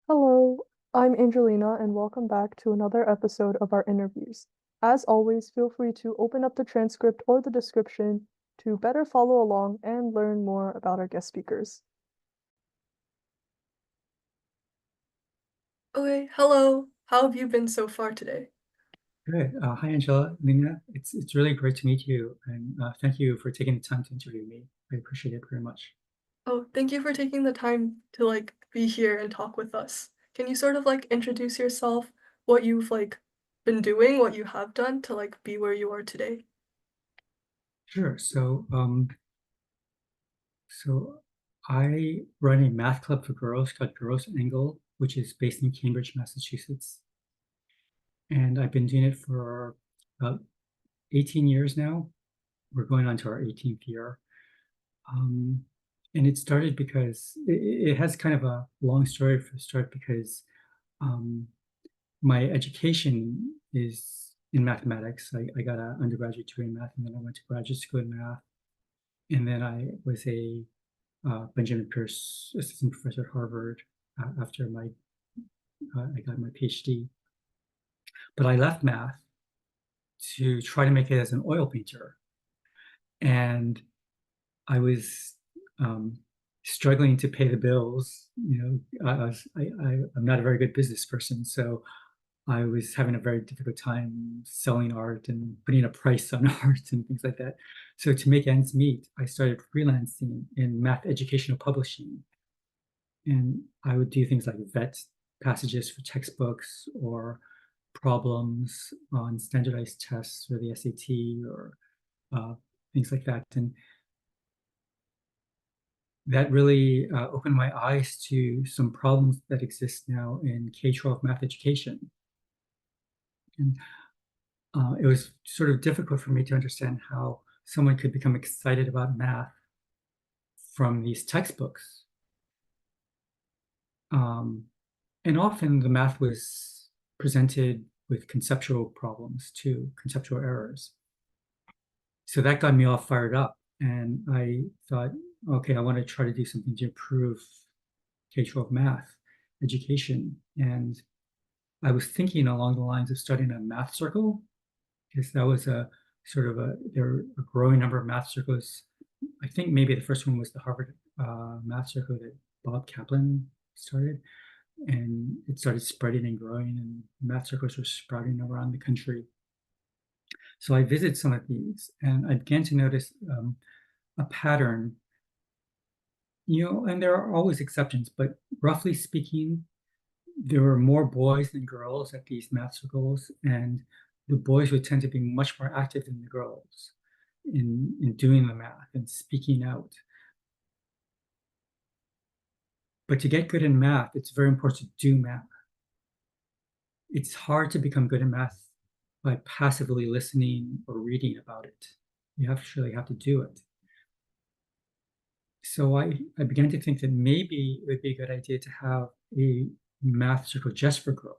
Hello, I'm Angelina, and welcome back to another episode of our interviews. As always, feel free to open up the transcript or the description to better follow along and learn more about our guest speakers. Okay, hello. How have you been so far today? Good. Hi, Angela, Lena. It's really great to meet you, and thank you for taking the time to interview me. I appreciate it very much. Oh, thank you for taking the time to be here and talk with us. Can you sort of introduce yourself, what you've been doing, what you have done to be where you are today? Sure. So I run a math club for girls called Girls Angle, which is based in Cambridge, Massachusetts, and I've been doing it for about 18 years now. We're going on to our 18th year. Um, and it started because it has kind of a long story for the start because um, my education is in mathematics. I got an undergraduate degree in math, and then I went to graduate school in math. And then I was a Benjamin Pierce assistant professor at Harvard after I got my PhD. But I left math to try to make it as an oil painter, and I was um, struggling to pay the bills. I'm not a very good business person, so I was having a very difficult time selling art and putting a price on art and things like that. So to make ends meet, I started freelancing in math educational publishing. And I would do things like vet passages for textbooks or problems on standardized tests or the SAT or uh, things like that. And that really opened my eyes to some problems that exist now in K-12 math education. And it was sort of difficult for me to understand how someone could become excited about math from these textbooks. Um, and often the math was presented with conceptual problems too, conceptual errors. So that got me all fired up. And I thought, okay, I want to try to do something to improve K-12 math education. And I was thinking along the lines of starting a math circle because that was a sort of there were a growing number of math circles. I think maybe the first one was the Harvard math circle that Bob Kaplan started, and it started spreading and growing, and math circles were sprouting around the country. So I visited some of these, and I began to notice a pattern. And there are always exceptions, but roughly speaking, there were more boys than girls at these math circles, and the boys would tend to be much more active than the girls in doing the math and speaking out. But to get good in math, it's very important to do math. It's hard to become good in math by passively listening or reading about it. You actually have to do it. So I began to think that maybe it would be a good idea to have a math circle just for girls.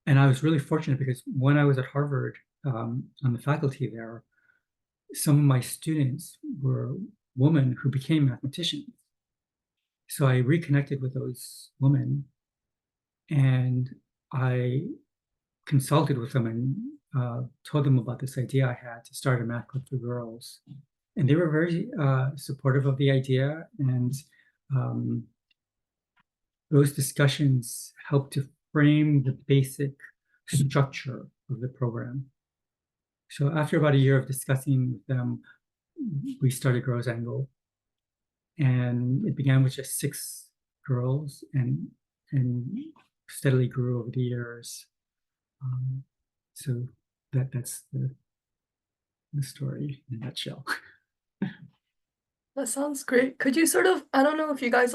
And I was really fortunate because when I was at Harvard on the faculty there, some of my students were women who became mathematicians. So I reconnected with those women and I consulted with them and told them about this idea I had to start a math club for girls. And they were very supportive of the idea. And um, those discussions helped to frame the basic structure of the program. So after about a year of discussing with them, we started Girls Angle, and it began with just 6 girls and steadily grew over the years. Um, so that's the story in a nutshell. That sounds great. Could you sort of, I don't know if you guys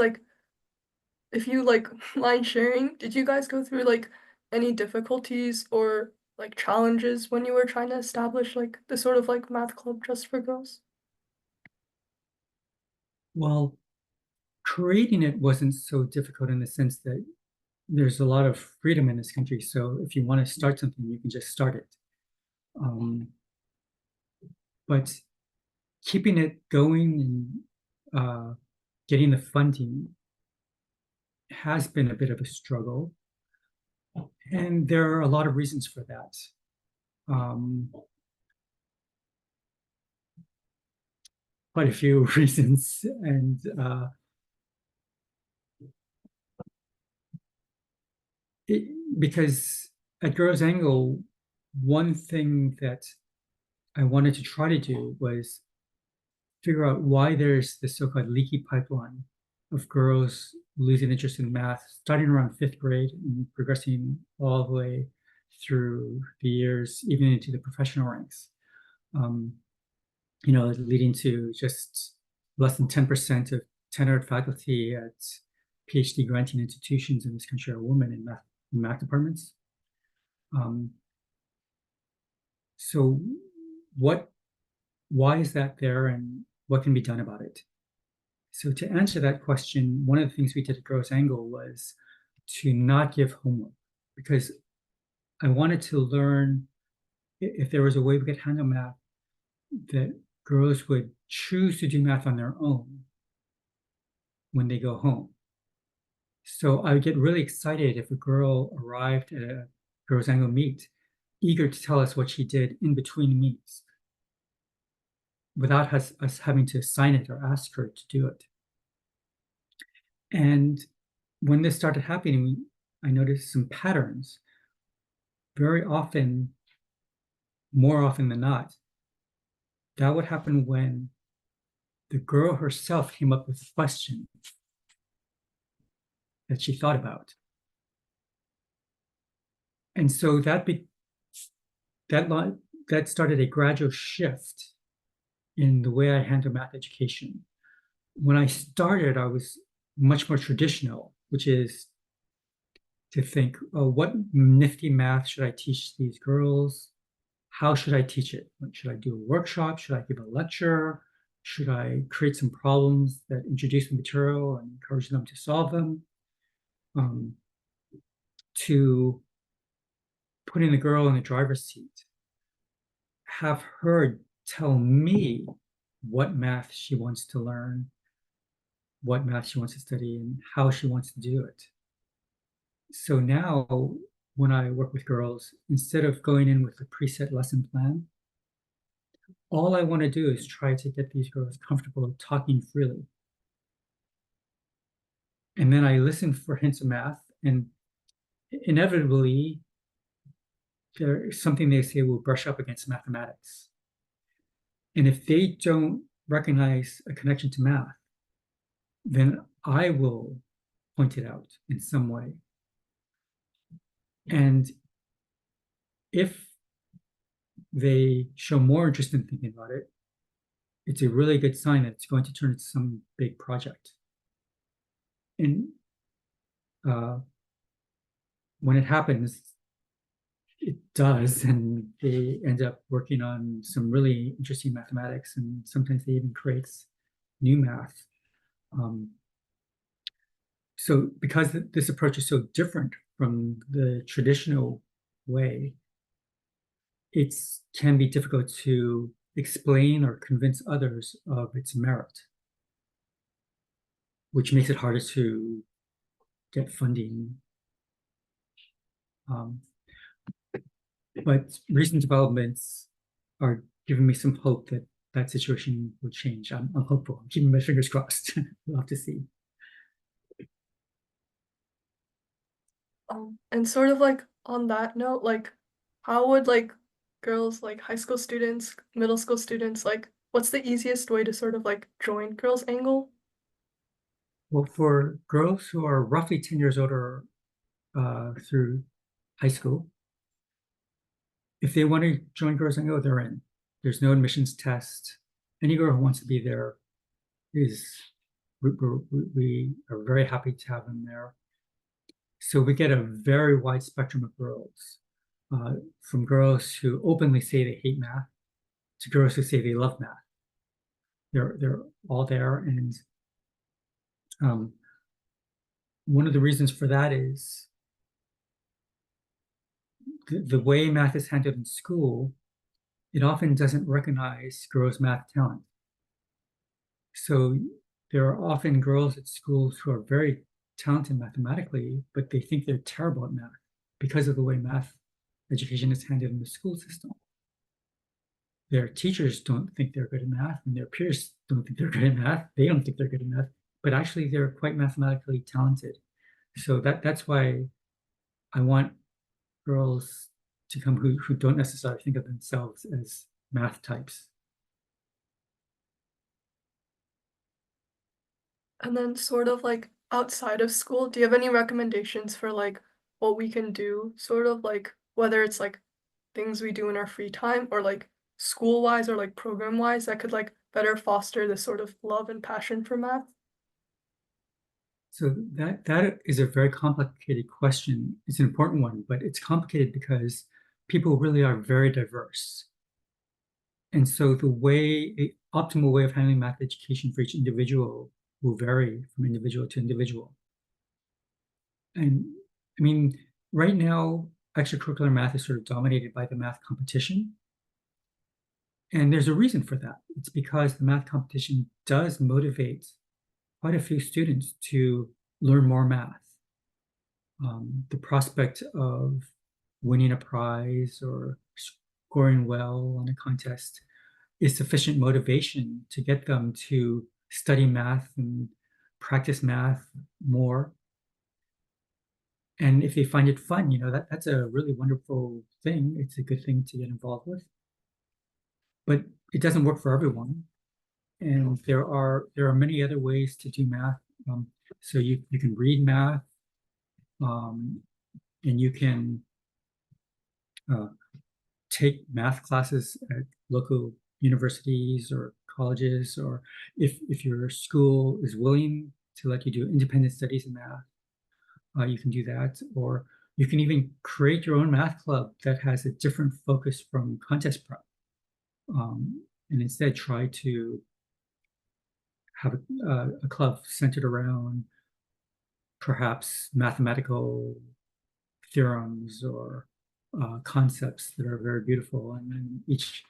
if you mind sharing, did you guys go through any difficulties or challenges when you were trying to establish the sort of math club just for girls? Well, creating it wasn't so difficult in the sense that there's a lot of freedom in this country. So if you want to start something, you can just start it. Um, but keeping it going and getting the funding has been a bit of a struggle. And there are a lot of reasons for that. Quite a few reasons. And because at Girls Angle, one thing that I wanted to try to do was figure out why there's this so-called leaky pipeline of girls losing interest in math, starting around fifth grade and progressing all the way through the years, even into the professional ranks. Leading to just less than 10% of tenured faculty at PhD granting institutions in this country are women in math departments. So why is that there, and what can be done about it? So to answer that question, one of the things we did at Gross Angle was to not give homework, because I wanted to learn if there was a way we could handle math that girls would choose to do math on their own when they go home. So I would get really excited if a girl arrived at a Gross Angle meet, eager to tell us what she did in between meets, without us having to assign it or ask her to do it. And when this started happening, I noticed some patterns. Very often, more often than not, that would happen when the girl herself came up with a question that she thought about. And so that started a gradual shift in the way I handle math education. When I started, I was much more traditional, which is to think, oh, what nifty math should I teach these girls? How should I teach it? Should I do a workshop? Should I give a lecture? Should I create some problems that introduce the material and encourage them to solve them? To putting the girl in the driver's seat, have her tell me what math she wants to learn, what math she wants to study, and how she wants to do it. So now, when I work with girls, instead of going in with a preset lesson plan, all I want to do is try to get these girls comfortable talking freely. And then I listen for hints of math, and inevitably, there's something they say will brush up against mathematics. And if they don't recognize a connection to math, then I will point it out in some way. And if they show more interest in thinking about it, it's a really good sign that it's going to turn into some big project. And when it happens, it does, and they end up working on some really interesting mathematics, and sometimes they even create new math. So because this approach is so different from the traditional way, it can be difficult to explain or convince others of its merit, which makes it harder to get funding. But recent developments are giving me some hope that that situation will change. I'm hopeful. I'm keeping my fingers crossed. We'll have to see. And sort of like on that note, like how would like girls, like high school students, middle school students, like what's the easiest way to sort of like join Girls Angle? Well, for girls who are roughly 10 years older through high school, if they want to join Girls Angle, they're in. There's no admissions test. Any girl who wants to be there is, we are very happy to have them there. So we get a very wide spectrum of girls, from girls who openly say they hate math to girls who say they love math. They're all there, and one of the reasons for that is the way math is handled in school. It often doesn't recognize girls' math talent. So there are often girls at schools who are very talented mathematically, but they think they're terrible at math because of the way math education is handled in the school system. Their teachers don't think they're good at math, and their peers don't think they're good at math. They don't think they're good at math, but actually they're quite mathematically talented. So that's why I want girls to come who don't necessarily think of themselves as math types. And then sort of like outside of school, do you have any recommendations for like what we can do, sort of like whether it's like things we do in our free time or like school wise or like program wise that could like better foster this sort of love and passion for math? So that is a very complicated question. It's an important one, but it's complicated because people really are very diverse. And so the optimal way of handling math education for each individual will vary from individual to individual. And I mean, right now, extracurricular math is sort of dominated by the math competition. And there's a reason for that. It's because the math competition does motivate quite a few students to learn more math. The prospect of winning a prize or scoring well on a contest is sufficient motivation to get them to study math and practice math more. And if they find it fun, that's a really wonderful thing. It's a good thing to get involved with. But it doesn't work for everyone. And there are many other ways to do math. So you can read math, and you can take math classes at local universities or colleges, or if your school is willing to let you do independent studies in math, you can do that. Or you can even create your own math club that has a different focus from contest prep, and instead try to have a club centered around perhaps mathematical theorems or concepts that are very beautiful. And then each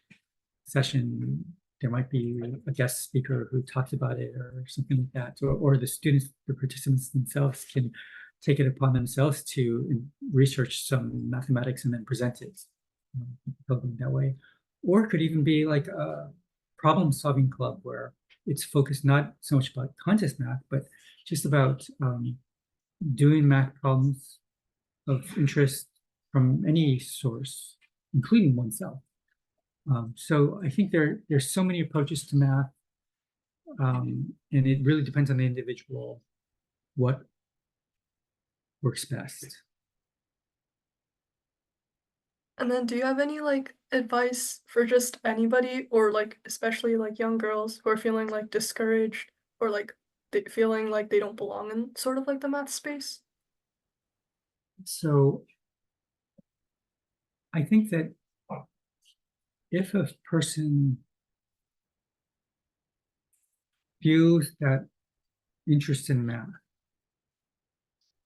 session, there might be a guest speaker who talks about it or something like that. Or the students, the participants themselves can take it upon themselves to research some mathematics and then present it that way. Or it could even be like a problem-solving club where it's focused not so much about contest math, but just about doing math problems of interest from any source, including oneself. So I think there's so many approaches to math, and it really depends on the individual what works best. And then do you have any like advice for just anybody or like especially like young girls who are feeling like discouraged or like feeling like they don't belong in sort of like the math space? So I think that if a person feels that interest in math,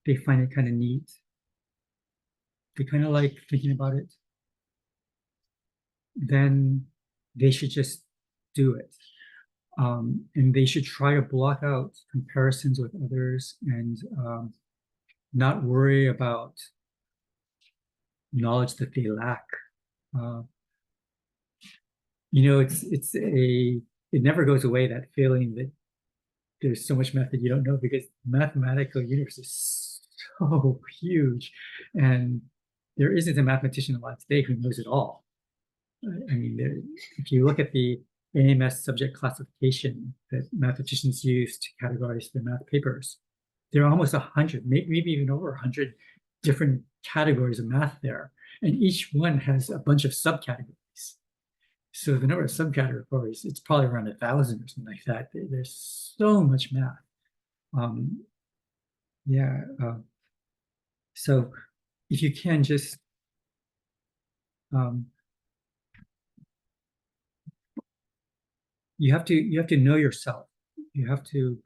they find it kind of neat, they kind of like thinking about it, then they should just do it. And they should try to block out comparisons with others and not worry about knowledge that they lack. It never goes away, that feeling that there's so much math that you don't know, because the mathematical universe is so huge, and there isn't a mathematician alive today who knows it all. I mean, if you look at the AMS subject classification that mathematicians use to categorize their math papers, there are almost 100, maybe even over 100 different categories of math there, and each one has a bunch of subcategories. So the number of subcategories, it's probably around 1,000 or something like that. There's so much math. Yeah. So if you can just you have to know yourself. You have to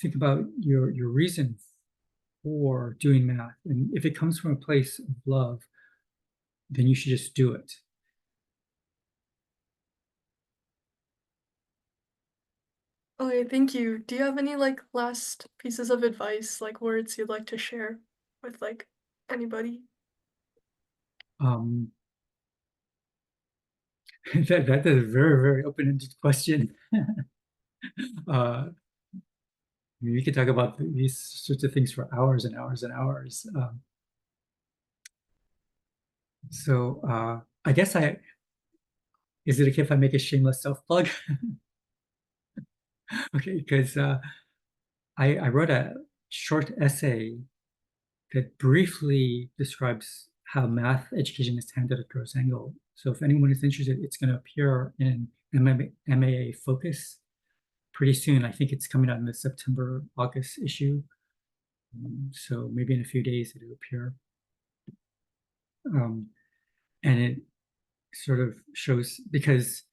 think about your reason for doing math, and if it comes from a place of love, then you should just do it. Okay, thank you. Do you have any like last pieces of advice, like words you'd like to share with like anybody? Um, that is a very, very open-ended question. We could talk about these sorts of things for hours and hours and hours. I guess is it okay if I make a shameless self-plug? Okay, because I wrote a short essay that briefly describes how math education is handled at Gross Angle. So if anyone is interested, it's going to appear in MAA Focus pretty soon. I think it's coming out in the September, August issue. So maybe in a few days it'll appear. And it sort of shows, because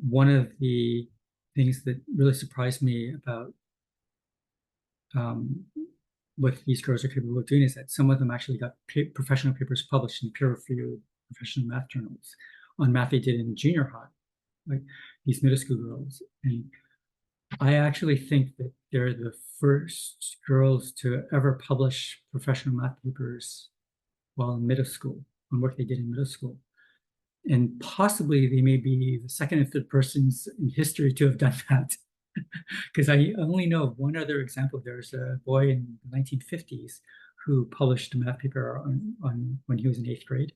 one of the things that really surprised me about what these girls are capable of doing is that some of them actually got professional papers published in peer-reviewed professional math journals on math they did in junior high, like these middle school girls. And I actually think that they're the first girls to ever publish professional math papers while in middle school, on work they did in middle school. And possibly they may be the second and third persons in history to have done that. Because I only know of one other example. There's a boy in the 1950s who published a math paper on when he was in 8th grade.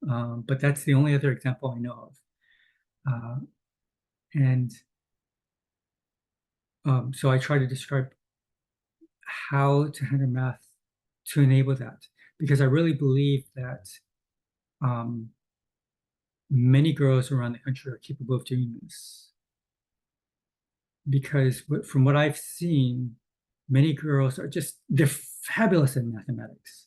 But that's the only other example I know of. And so I try to describe how to handle math to enable that, because I really believe that many girls around the country are capable of doing this. Because from what I've seen, many girls they're fabulous at mathematics.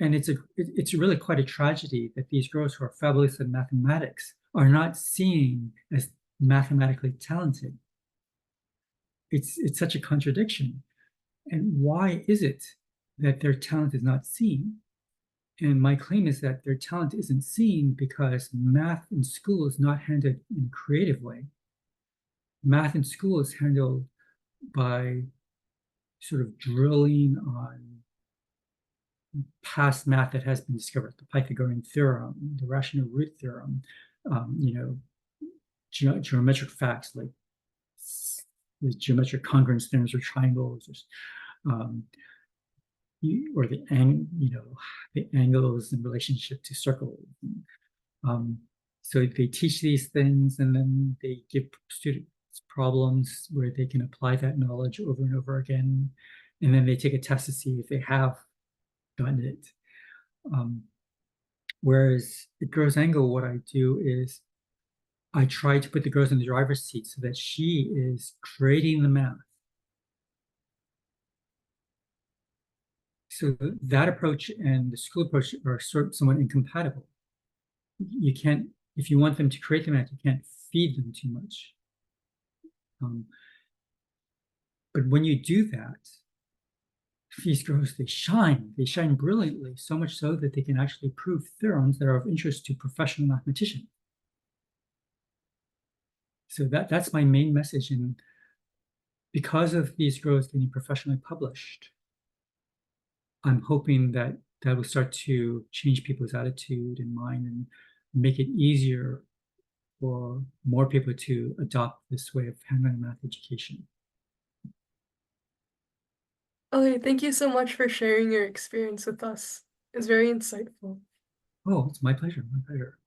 And it's really quite a tragedy that these girls who are fabulous at mathematics are not seen as mathematically talented. It's such a contradiction. And why is it that their talent is not seen? And my claim is that their talent isn't seen because math in school is not handled in a creative way. Math in school is handled by sort of drilling on past math that has been discovered, the Pythagorean theorem, the rational root theorem, geometric facts like the geometric congruence theorems or triangles, or the angles in relationship to circles. So they teach these things, and then they give students problems where they can apply that knowledge over and over again, and then they take a test to see if they have done it. Whereas at Girls Angle, what I do is I try to put the girls in the driver's seat so that she is creating the math. So that approach and the school approach are somewhat incompatible. You can't, if you want them to create the math, you can't feed them too much. But when you do that, these girls, they shine brilliantly, so much so that they can actually prove theorems that are of interest to professional mathematicians. So that's my main message. And because of these girls getting professionally published, I'm hoping that that will start to change people's attitude and mind and make it easier for more people to adopt this way of handling math education. Okay, thank you so much for sharing your experience with us. It's very insightful. Oh, it's my pleasure. My pleasure.